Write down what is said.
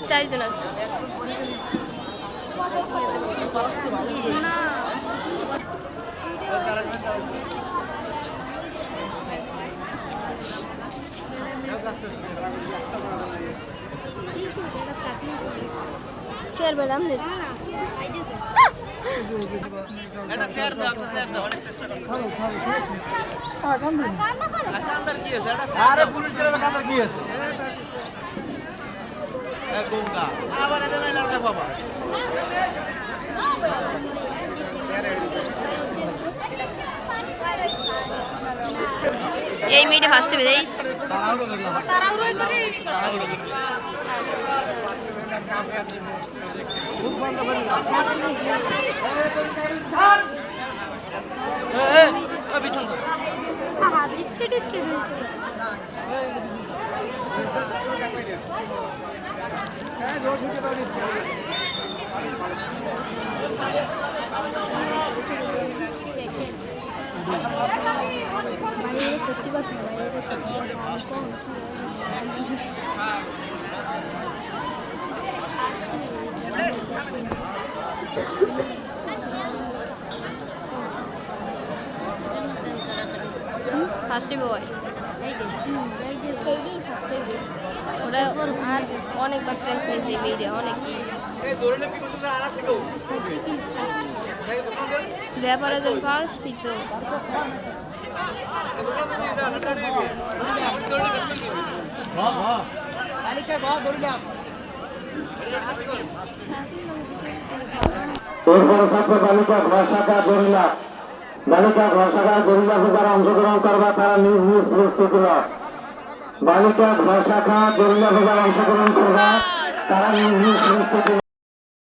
চারজন আছে বেলাম এটা শেয়ার দাও একটা শেয়ার দাও অনেক চেষ্টা করছি কান্দার কি আছে এটা আরে পুলিশ দিলে কান্দার কি আছে এ গঙ্গা আবার এটা নাইলা ওটা বাবা এই মেয়েটা ফার্স্টে বেরিয়েছ তাড়াহুড়ো করলাম তাড়াহুড়ো করছি মুখ বন্ধ করে না এ বিশাল আহা বিটকে টিটকে ফার্স্টে বয় ওরা আর অনেকবার প্রেস নিয়েছে এই মেয়েটা অনেকই ব্যাপারে যে ফার্স্টই তো এরপরে থাকবে বালিকা ঘোষাকা গরিলা বালিকা ঘোষাকা গরিলাকে যারা অংশগ্রহণ করবে তারা নিজ নিজ প্রস্তুতি নাও বালিকা ঘোষাকা গরিলাকে যারা অংশগ্রহণ করবে তারা নিজ নিজ প্রস্তুতি